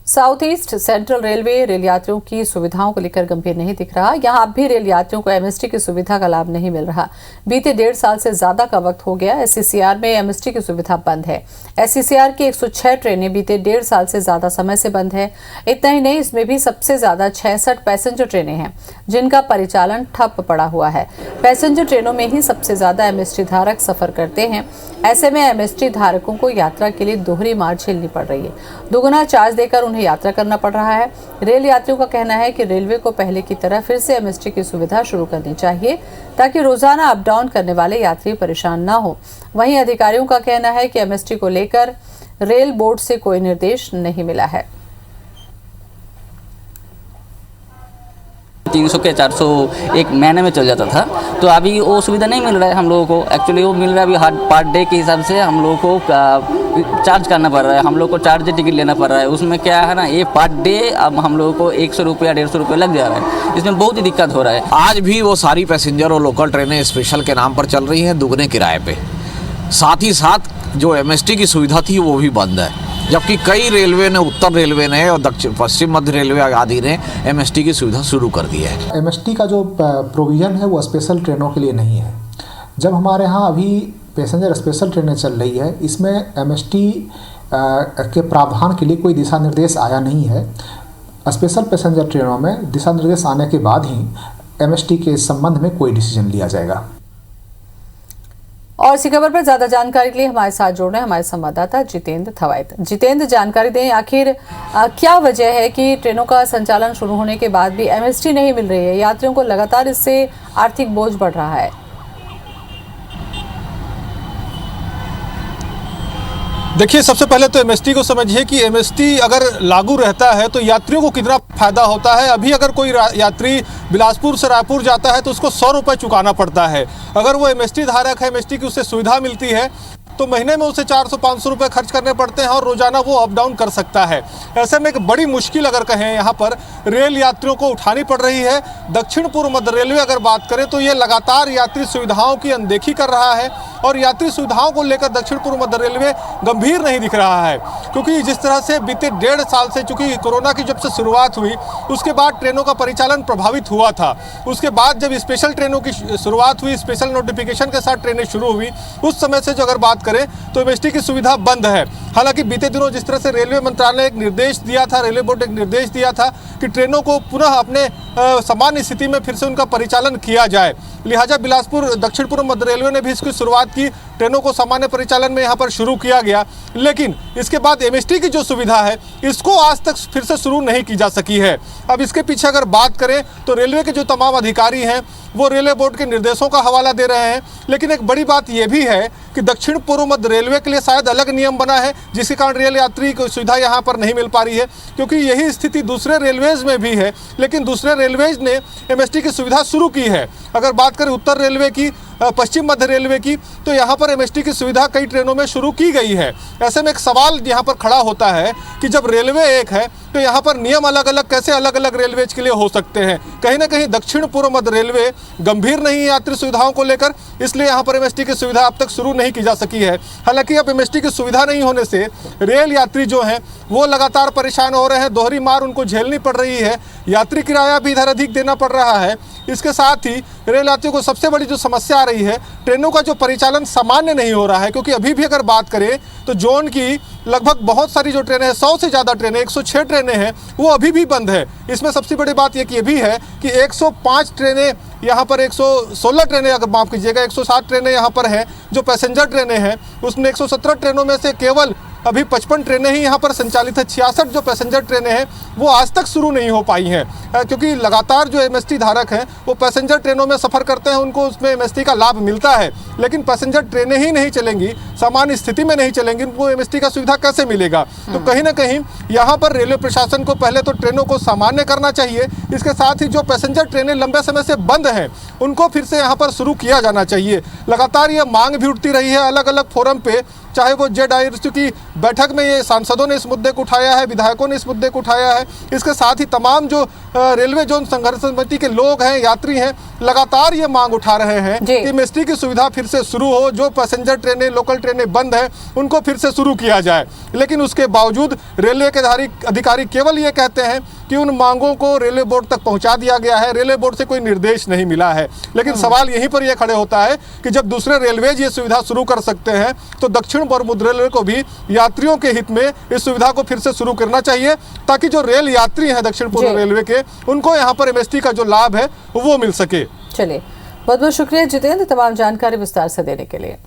South east central railway rail यात्रियों की सुविधाओं को लेकर गंभीर नहीं दिख रहा। यहां अब भी रेल यात्रियों को एमएसटी की सुविधा का लाभ नहीं मिल रहा। बीते 1.5 साल से ज्यादा का वक्त हो गया, एसईसीआर में एमएसटी की सुविधा बंद है। एसईसीआर की 106 ट्रेनें बीते 1.5 साल से ज्यादा समय से बंद है। इतना ही नहीं, इसमें भी सबसे ज्यादा 66 पैसेंजर ट्रेनें हैं जिनका परिचालन ठप पड़ा हुआ है। पैसेंजर ट्रेनों में ही सबसे ज्यादा एमएसटी धारक सफर करते हैं। ऐसे में एमएसटी धारकों को यात्रा के लिए दोहरी मार झेलनी पड़ रही है। दोगुना चार्ज देकर उन्हें यात्रा करना पड़ रहा है। रेल यात्रियों का कहना है कि रेलवे को पहले की तरह फिर से एमएसटी की सुविधा शुरू करनी चाहिए ताकि रोजाना अप डाउन करने वाले यात्री परेशान न हो। वहीं अधिकारियों का कहना है कि एमएसटी को लेकर रेल बोर्ड से कोई निर्देश नहीं मिला है। 300 के 400 एक महीने में चल जाता था, तो अभी वो सुविधा नहीं मिल रहा है हम लोगों को। एक्चुअली वो मिल रहा है अभी हर पर डे के हिसाब से हम लोगों को चार्ज करना पड़ रहा है। हम लोग को चार्ज टिकट लेना पड़ रहा है। उसमें क्या है ना, ये पर डे अब हम लोगों को 100 रुपया 150 रुपये लग जा रहा है। इसमें बहुत ही दिक्कत हो रहा है। आज भी वो सारी पैसेंजर और लोकल ट्रेनें स्पेशल के नाम पर चल रही हैं दुगने किराए पे। साथ ही साथ जो एमएसटी की सुविधा थी वो भी बंद है, जबकि कई रेलवे ने, उत्तर रेलवे ने और दक्षिण पश्चिम मध्य रेलवे आदि ने एमएसटी की सुविधा शुरू कर दी है। एमएसटी का जो प्रोविज़न है वो स्पेशल ट्रेनों के लिए नहीं है। जब हमारे यहाँ अभी पैसेंजर स्पेशल ट्रेनें चल रही है, इसमें एमएसटी के प्रावधान के लिए कोई दिशा निर्देश आया नहीं है। स्पेशल पैसेंजर ट्रेनों में दिशा निर्देश आने के बाद ही एमएसटी के संबंध में कोई डिसीजन लिया जाएगा। और इसी खबर पर ज्यादा जानकारी के लिए हमारे साथ जोड़ रहे हैं हमारे संवाददाता जितेंद्र थवाइत। जितेंद्र, जानकारी दें, आखिर क्या वजह है कि ट्रेनों का संचालन शुरू होने के बाद भी एमएसटी नहीं मिल रही है? यात्रियों को लगातार इससे आर्थिक बोझ बढ़ रहा है। देखिए, सबसे पहले तो एमएसटी को समझिए कि एमएसटी अगर लागू रहता है तो यात्रियों को कितना फायदा होता है। अभी अगर कोई यात्री बिलासपुर से रायपुर जाता है तो उसको 100 रुपये चुकाना पड़ता है। अगर वो एमएसटी धारक है, एमएसटी की उससे सुविधा मिलती है, तो महीने में उसे 400-500 रुपये खर्च करने पड़ते हैं और रोजाना वो अप डाउन कर सकता है। ऐसे में एक बड़ी मुश्किल अगर कहें यहाँ पर रेल यात्रियों को उठानी पड़ रही है। दक्षिण पूर्व मध्य रेलवे अगर बात करें तो ये लगातार यात्री सुविधाओं की अनदेखी कर रहा है और यात्री सुविधाओं को लेकर दक्षिण पूर्व मध्य रेलवे गंभीर नहीं दिख रहा है, क्योंकि जिस तरह से बीते 1.5 साल से, चूंकि कोरोना की जब से शुरुआत हुई उसके बाद ट्रेनों का परिचालन प्रभावित हुआ था। उसके बाद जब स्पेशल ट्रेनों की शुरुआत हुई, स्पेशल नोटिफिकेशन के साथ ट्रेनें शुरू हुई, उस समय से जो अगर बात करें तो एमएसटी की सुविधा बंद है। हालांकि बीते दिनों जिस तरह से रेलवे मंत्रालय ने एक निर्देश दिया था, रेलवे बोर्ड एक निर्देश दिया था कि ट्रेनों को पुनः अपने सामान्य स्थिति में फिर से उनका परिचालन किया जाए, लिहाजा बिलासपुर दक्षिण पूर्व मध्य रेलवे ने भी इसकी शुरुआत की। ट्रेनों को सामान्य परिचालन में यहाँ पर शुरू किया गया, लेकिन इसके बाद एमएसटी की जो सुविधा है इसको आज तक फिर से शुरू नहीं की जा सकी है। अब इसके पीछे अगर बात करें तो रेलवे के जो तमाम अधिकारी हैं वो रेलवे बोर्ड के निर्देशों का हवाला दे रहे हैं, लेकिन एक बड़ी बात यह भी है कि दक्षिण पूर्व मध्य रेलवे के लिए शायद अलग नियम बना है जिसके कारण रेल यात्री को सुविधा यहाँ पर नहीं मिल पा रही है, क्योंकि यही स्थिति दूसरे रेलवेज में भी है, लेकिन दूसरे रेलवेज ने एमएसटी की सुविधा शुरू की है। अगर बात करें उत्तर रेलवे की, पश्चिम मध्य रेलवे की, तो यहाँ पर एमएसटी की सुविधा कई ट्रेनों में शुरू की गई है। ऐसे में एक सवाल यहाँ पर खड़ा होता है कि जब रेलवे एक है तो यहाँ पर नियम अलग अलग कैसे अलग अलग रेलवेज के लिए हो सकते हैं? कहीं ना कहीं दक्षिण पूर्व मध्य रेलवे गंभीर नहीं है यात्री सुविधाओं को लेकर, इसलिए यहाँ पर एमएसटी की सुविधा अब तक शुरू नहीं की जा सकी है। हालांकि अब एमएसटी की सुविधा नहीं होने से रेल यात्री जो हैं वो लगातार परेशान हो रहे हैं, दोहरी मार उनको झेलनी पड़ रही है। यात्री किराया भी इधर अधिक देना पड़ रहा है। इसके साथ ही रेल यात्रियों को सबसे बड़ी जो समस्या आ रही है, ट्रेनों का जो परिचालन सामान्य नहीं हो रहा है, क्योंकि अभी भी अगर बात करें तो जोन की लगभग बहुत सारी जो ट्रेनें हैं, 100 से ज़्यादा ट्रेनें, 106 ट्रेनें हैं, वो अभी भी बंद है। इसमें सबसे बड़ी बात ये भी है कि 105 ट्रेनें यहाँ पर, 116 ट्रेनें अगर माफ़ कीजिएगा, 107 ट्रेनें यहाँ पर हैं जो पैसेंजर ट्रेनें हैं। उसमें 117 ट्रेनों में से केवल अभी 55 ट्रेनें ही यहाँ पर संचालित है। 66 जो पैसेंजर ट्रेनें हैं वो आज तक शुरू नहीं हो पाई हैं, क्योंकि लगातार जो एमएसटी धारक हैं वो पैसेंजर ट्रेनों में सफ़र करते हैं, उनको उसमें एमएसटी का लाभ मिलता है, लेकिन पैसेंजर ट्रेनें ही नहीं चलेंगी, सामान्य स्थिति में नहीं चलेंगी, उनको एमएसटी का सुविधा कैसे मिलेगा? तो कहीं ना कहीं यहाँ पर रेलवे प्रशासन को पहले तो ट्रेनों को सामान्य करना चाहिए। इसके साथ ही जो पैसेंजर ट्रेनें लंबे समय से बंद हैं उनको फिर से यहाँ पर शुरू किया जाना चाहिए। लगातार ये मांग भी उठती रही है अलग अलग फोरम पे, चाहे वो जेड की बैठक में ये सांसदों ने इस मुद्दे को उठाया है, विधायकों ने इस मुद्दे को उठाया है। इसके साथ ही तमाम जो रेलवे जोन संघर्ष समिति के लोग हैं, यात्री हैं, लगातार ये मांग उठा रहे हैं जी। कि एमएसटी की सुविधा फिर से शुरू हो, जो पैसेंजर ट्रेनें, लोकल ट्रेनें बंद है उनको फिर से शुरू किया जाए। लेकिन उसके बावजूद रेलवे के अधिकारी केवल ये कहते हैं कि उन मांगों को रेलवे बोर्ड तक पहुंचा दिया गया है, रेलवे बोर्ड से कोई निर्देश नहीं मिला है। लेकिन सवाल यहीं पर यह खड़े होता है कि जब दूसरे रेलवेज ये सुविधा शुरू कर सकते हैं तो दक्षिण पूर्व मध्य रेलवे को भी यात्रियों के हित में इस सुविधा को फिर से शुरू करना चाहिए, ताकि जो रेल यात्री हैं दक्षिण पूर्व रेलवे के, उनको यहाँ पर एमएसटी का जो लाभ है वो मिल सके। चलिए, बहुत बहुत शुक्रिया जितेंद्र तमाम जानकारी विस्तार से देने के लिए।